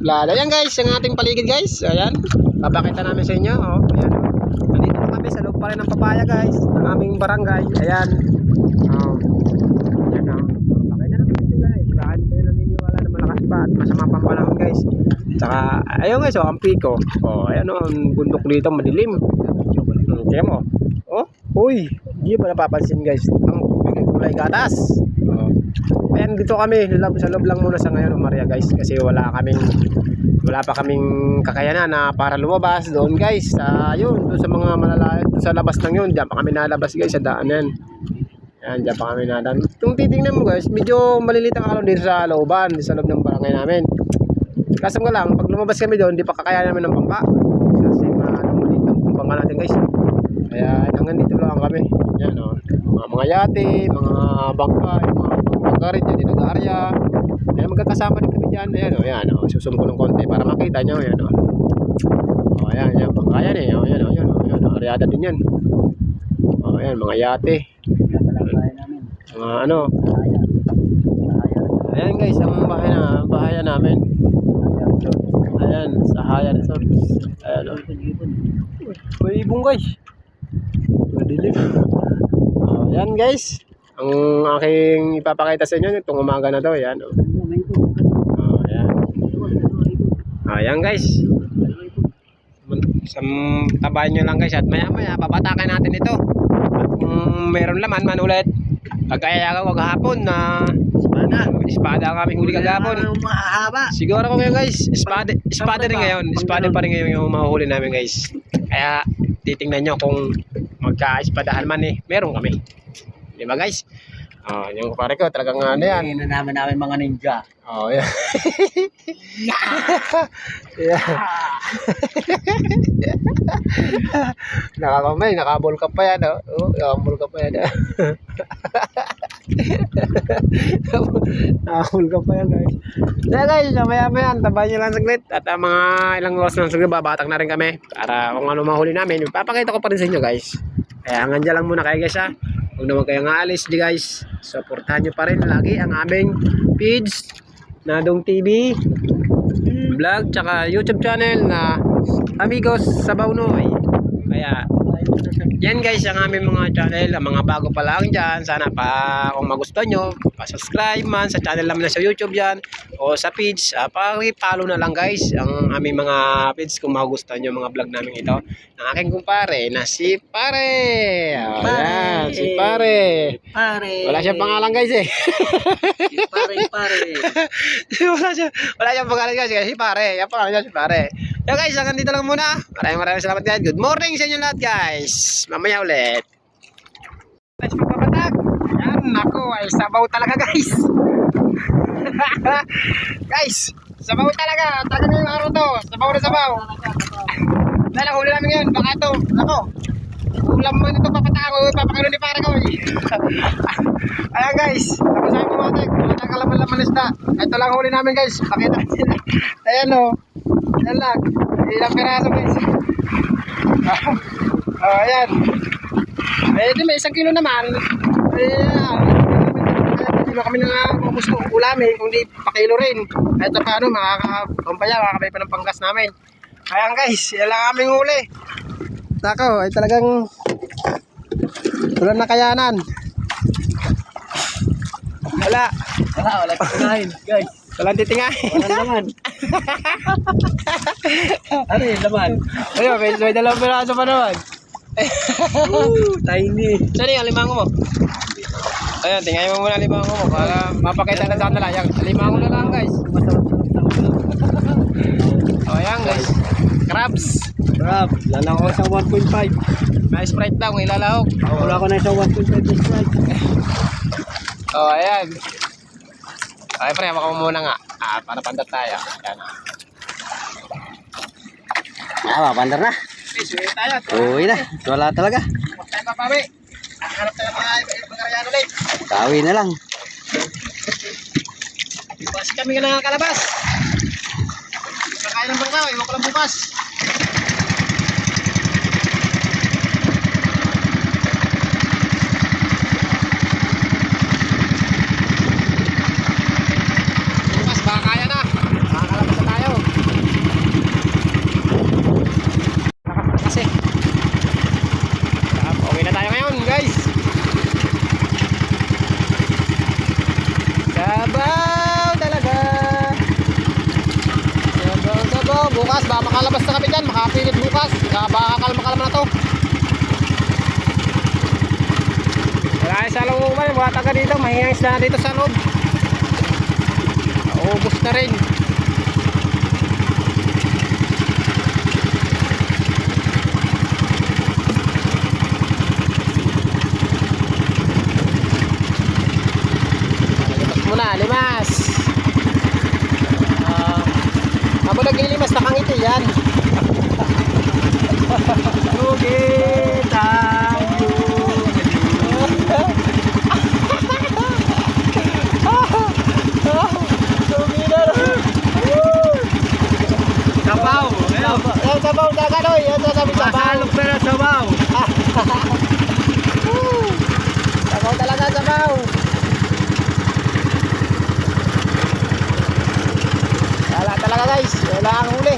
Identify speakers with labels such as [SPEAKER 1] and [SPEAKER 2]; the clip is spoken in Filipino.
[SPEAKER 1] Lala yan guys, ang ating paligid guys. Ayan, papakita namin sa inyo. Oh, ayan. Nandito na kami sa loob pa rin ng papaya guys, ng aming barangay. Ayan. Oh. Ayan oh. Pakita namin ito guys. Kahit kayo naniniwala na malakas pa at masama pang panahon guys. Tsaka, ayun guys, oh, ang piko. Oh, ayan oh, ang bundok dito madilim. Kaya mo. Oh, uy, hindi ba napapansin guys? Ang tubig ay kulay gatas. Oh. Ayan, dito kami sa loob lang muna sa ngayon, Maria guys, kasi wala pa kaming kakayanan na para lumabas doon guys. Yun, doon sa mga malalayo, sa labas lang yun. Diyan pa kami nalabas guys sa daanan. Ayan, diyan pa kami nadan. Kung titingnan mo guys, medyo malilit ang alon dito sa looban, sa loob ng barangay namin. Kaso nga lang, pag lumabas kami doon, di pa kakayanan namin ng bangka. Kasi maliit ang bangka natin guys. Kaya hanggang dito lang kami. Yan o, mga yate, mga bangka, mga bangka rin dyan, nag-aarya. Ayan, magkakasama din kami dyan. Ayan o, ayan o, susum ko ng konti para makita nyo. Ayan o. O, ayan, ayan, bangka yan eh. O, ayan o, ayan o, ayan o, aryada din yan. O, ayan, mga yate. Mga ano. Ayan guys, ang bahayan namin. Ayan, sa Haya Resort. Ayan o. May ibong guys. Madilim. Ayan guys, ang aking ipapakita sa inyo itong umaga na to. Ayan o. Ayan. Ayan guys, tabayan nyo lang guys at maya maya papatakan natin ito. At kung meron laman man ulit, kagaya ako kagahapon na espada ang aming huli kagahapon. Siguro ko ngayon guys, espada rin ngayon. Espada pa rin ngayon yung mahuhuli namin guys. Kaya titingnan nyo kung magka-espadahan man eh, meron kami. Di ba guys? Yung pare ko talagang ano yan.
[SPEAKER 2] Hindi na namin mga ninja.
[SPEAKER 1] Oh, yeah. Yeah. Nakakamay, nakabol ka pa yan. Oh, nakabol ka pa yan. Nakabol ka pa yan guys. Kaya guys, maya tabayan nyo lang saglit. At mga ilang oras lang saglit, babatak na rin kami. Para kung ano mahuli namin, papakita ko pa rin sa inyo guys. Kaya hanggang dyan lang muna kayo guys ha. Huwag naman kayong aalis di guys. Supportahan nyo pa rin lagi ang aming page Nadong TV vlog tsaka YouTube channel na Amigos Sabaw Noy. Kaya yan guys ang aming mga channel, ang mga bago pa lang dyan. Sana pa kung magustuhan nyo, pa-subscribe man sa channel namin na sa YouTube yan o sa page, pa-follow na lang guys ang aming mga page kung magustuhan nyo mga vlog namin ito ng aking kumpare na si Pare. Ayan, si Pare. Wala siyang pangalan guys eh.
[SPEAKER 2] Si Pare.
[SPEAKER 1] wala siyang pangalan guys, si Pare. Yan pangalan niya si Pare. Yan guys, hanggang dito lang muna. Maraming salamat guys. Good morning sa inyo lahat guys. Mamaya ulit. Guys, magpapatak. Yan, ako ay sabaw talaga guys. Guys, sabaw talaga. Tagal na yung araw to. Sabaw na sabaw. Dahil huli namin ngayon. Baka ito, ako. Ulam mo nito papatak ko. Papakalo ni Pare ko. Ayan guys, tapos ay pumatik. Wala na kalaman-laman isda. Ito lang huli namin guys. Pakita natin. Ayan o. Yan lang. Ilang piraso guys. Ayan. Di may 1 kilo naman. Ayan. Hindi na kami na gusto ulamin. Kung di pakilo rin. Ito pa ano, makakakumpaya. Makakabay pa ng panggas namin. Ayan guys. Yan lang aming huli. Nako, ay talagang wala na kayanan. Wala titingahin guys. Walang titingahin.
[SPEAKER 2] Walang laman. Ano yung laman?
[SPEAKER 1] Ayun, may 2 piraso pa naman.
[SPEAKER 2] Tiny.
[SPEAKER 1] Saan yung alimango mo? Ayun, tingayin mo muna alimango mo para mapakita na sa kanila. Ayan, alimango na lang guys. Ayan guys, crabs.
[SPEAKER 2] Lalako sa 1.5.
[SPEAKER 1] May Sprite lang, ilalahok.
[SPEAKER 2] Wala ko na sa 1.5 Sprite.
[SPEAKER 1] Ayan. Ay pre, maka mo muna nga. Para pandar tayo. Ayan.
[SPEAKER 2] Pandar na.
[SPEAKER 1] Suwi tayo.
[SPEAKER 2] Uwi na. Wala talaga.
[SPEAKER 1] Huwag tayo papawi. Hanap tayo mga karyano ulit.
[SPEAKER 2] Tawi na lang.
[SPEAKER 1] Bukas kami ka na kalabas. Kakain ng bangka, iwan ko lang bukas. bukas. Baka makalabas na kami dyan. Makapilit bukas. Baka kalma-kalma na to. Wala sa loob man. Mga taga dito. Mahihangis na dito sa loob. Ubus na rin. Muna, limas. Ako naglilimas, nakangiti yan.
[SPEAKER 2] Okay, tayo. Sabaw.
[SPEAKER 1] Yan, sabaw na ganoy. Yan, sabaw.
[SPEAKER 2] Masalok na na sabaw.
[SPEAKER 1] Sabaw talaga, sabaw. Wala talaga guys. Wala ang huli.